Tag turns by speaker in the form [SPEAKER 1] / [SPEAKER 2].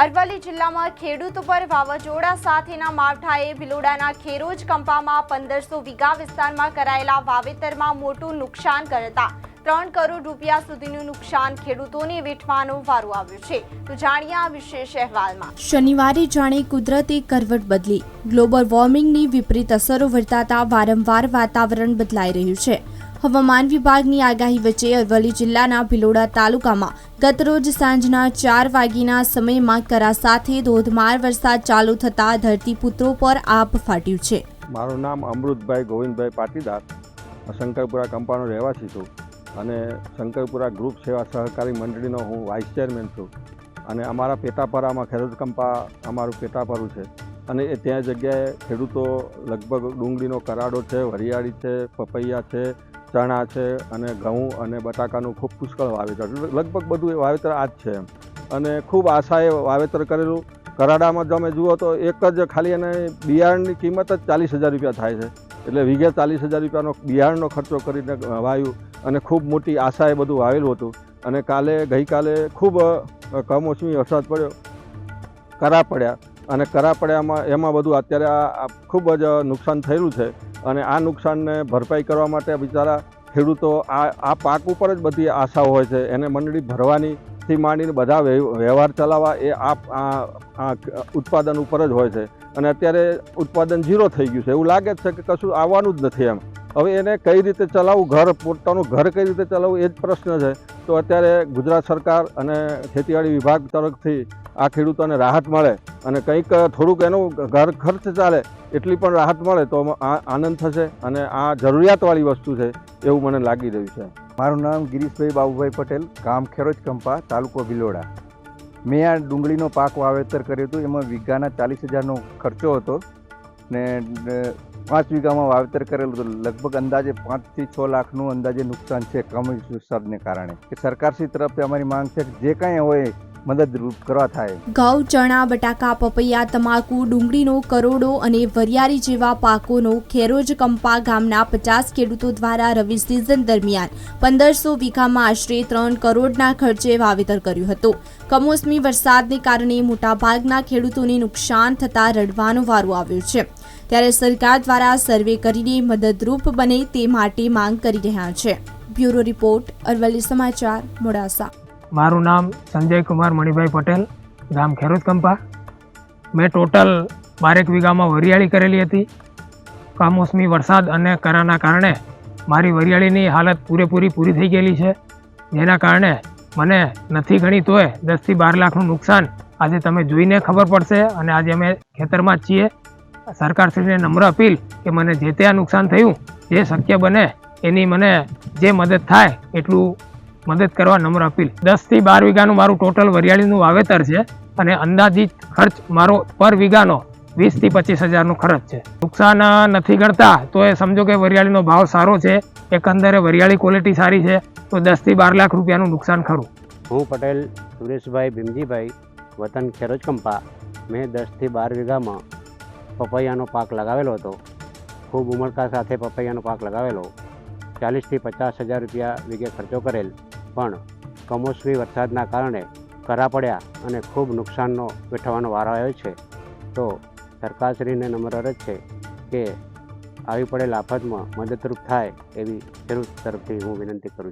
[SPEAKER 1] અરવલ્લી જિલ્લામાં ખેડૂતો પર વાવાઝોડા સાથેના માવઠાએ ભિલોડાના ખેરોજ કંપામાં 1500 વીઘા વિસ્તારમાં કરાયેલા વાવેતરમાં મોટું નુકસાન કરતા 3 કરોડ રૂપિયા સુધીનું નુકસાન ખેડૂતોને વેઠવાનો વારો આવ્યો છે। તો જાણીએ આ વિશેષ અહેવાલમાં।
[SPEAKER 2] શનિવારે જાણે કુદરતે કરવટ બદલી ગ્લોબલ વોર્મિંગની વિપરીત અસરો વર્તાતા વારંવાર વાતાવરણ બદલાઈ રહ્યું છે। હવામાન વિભાગની આગાહી વચ્ચે અરવલ્લી જિલ્લાના ભિલોડા તાલુકામાં ગતરોજ સાંજના 4 વાગ્યાના સમયમાં કરા સાથે ધોધમાર વરસાદ ચાલુ થતા ધરતીપુત્રો પર આભ ફાટ્યું છે।
[SPEAKER 3] મારું નામ અમૃતભાઈ ગોવિંદભાઈ પાટીદાર, શંકરપુરા કંપાનો રહેવાસી છું અને શંકરપુરા ગ્રુપ સેવા સહકારી મંડળીનો હું વાઇસ ચેરમેન છું અને અમારા પેટાપરામાં ખેરોજ કંપા અમારું પેટાપરું છે અને એ ત્યાં જગ્યાએ ખેડૂતો લગભગ ડુંગળીનો કરાડો છે, વરિયાળી છે, પપૈયા છે, ચણા છે અને ઘઉં અને બટાકાનું ખૂબ પુષ્કળ વાવેતર, લગભગ બધું વાવેતર આ જ છે અને ખૂબ આશાએ વાવેતર કરેલું। કરાડામાં તમે જુઓ તો એક જ ખાલી એને બિયારણની કિંમત જ 40,000 રૂપિયા થાય છે, એટલે વીઘે 40,000 રૂપિયાનો બિયારણનો ખર્ચો કરીને વાવ્યું અને ખૂબ મોટી આશાએ બધું વાવેલું હતું અને ગઈકાલે ખૂબ કમોસમી વરસાદ પડ્યો, કરા પડ્યા અને કરા પડ્યામાં એમાં બધું અત્યારે આ ખૂબ જ નુકસાન થયેલું છે અને આ નુકસાનને ભરપાઈ કરવા માટે બિચારા ખેડૂતો આ પાક ઉપર જ બધી આશા હોય છે, એને મંડળી ભરવાનીથી માંડીને બધા વ્યવહાર ચલાવવા એ આ ઉત્પાદન ઉપર જ હોય છે અને અત્યારે ઉત્પાદન ઝીરો થઈ ગયું છે, એવું લાગે છે કે કશું આવવાનું જ નથી એમ। હવે એને કઈ રીતે ચલાવવું, પોતાનું ઘર કઈ રીતે ચલાવવું એ જ પ્રશ્ન છે। તો અત્યારે ગુજરાત સરકાર અને ખેતીવાડી વિભાગ તરફથી આ ખેડૂતોને રાહત મળે અને કંઈક થોડુંક એનું ઘર ખર્ચ ચાલે એટલી પણ રાહત મળે તો આનંદ થશે અને આ જરૂરિયાતવાળી વસ્તુ છે એવું મને લાગી રહ્યું છે।
[SPEAKER 4] મારું નામ ગિરીશભાઈ બાબુભાઈ પટેલ, ગામ ખેરોજ કંપા, તાલુકો ભિલોડા। મેં આ ડુંગળીનો પાક વાવેતર કર્યું હતું, એમાં વીઘાના 40,000નો ખર્ચો હતો ને 5 વીઘામાં વાવેતર કરેલું હતું। લગભગ અંદાજે 5 થી 6 લાખનું અંદાજે નુકસાન છે કમોસમી વરસાદને કારણે। કે સરકારશ્રી તરફથી અમારી માંગ છે કે જે કાંઈ હોય મદદરૂપ કરવા થાય।
[SPEAKER 2] ઘઉં, ચણા, બટાકા, પપૈયા, તમાકુ, ડુંગળીનો કરોડો અને વરિયાળી જેવા પાકોનો ખેરોજ કંપા ગામના 50 ખેડૂતો દ્વારા રવિ સિઝન દરમિયાન 1500 વીઘામાં આશરે 3 કરોડના ખર્ચે વાવેતર કર્યું હતું। કમોસમી વરસાદને કારણે મોટાભાગના ખેડૂતોને નુકસાન થતાં રડવાનો વારો આવ્યો છે, ત્યારે સરકાર દ્વારા સર્વે કરીને મદદરૂપ બને તે માટે માંગ કરી રહ્યા છે। બ્યુરો રિપોર્ટ, અરવલ્લી સમાચાર, મોડાસા।
[SPEAKER 5] મારું નામ સંજય કુમાર મણિભાઈ પટેલ, ગામ ખેરોજ કંપા। મેં ટોટલ 12 વીઘામાં વરિયાળી કરેલી હતી। કમોસમી વરસાદ અને કરાના કારણે મારી વરિયાળીની હાલત પૂરી થઈ ગયેલી છે, જેના કારણે મને નથી ગણી તોય 10 થી 12 લાખનું નુકસાન આજે તમે જોઈને ખબર પડશે અને આજે અમે ખેતરમાં જ છીએ। સરકારશ્રીને નમ્ર અપીલ કે મને જે તે આ નુકસાન થયું જે શક્ય બને એની મને જે મદદ થાય એટલું મદદ કરવા નમ્ર અપીલ। 10 થી 12 વીઘાનું મારું ટોટલ વરિયાળીનું વાવેતર છે અને અંદાજિત ખર્ચ મારો પર વીઘાનો 20 થી 25,000નો ખર્ચ છે। નુકસાન નથી ગણતા તો એ સમજો કે વરિયાળીનો ભાવ સારો છે, એકંદરે વરિયાળી ક્વોલિટી સારી છે, તો 10 થી 12 લાખ રૂપિયાનું નુકસાન ખરું।
[SPEAKER 6] હું પટેલ સુરેશભાઈ ભીમજીભાઈ, વતન ખેરોજ કંપા। મેં 10 થી 12 વીઘામાં પપૈયાનો પાક લગાવેલો હતો, ખૂબ ઉમળકા સાથે પપૈયાનો પાક લગાવેલો। 40 થી 50,000 રૂપિયા વીઘે ખર્ચો કરેલ, પણ કમોસમી વરસાદના કારણે કરા પડ્યા અને ખૂબ નુકસાનનો વેઠવાનો વારો આવ્યો છે। તો સરકારશ્રીને નમ્ર અરજ છે કે આવી પડેલ આફતમાં મદદરૂપ થાય એવી ખેડૂત તરફથી હું વિનંતી કરું છું।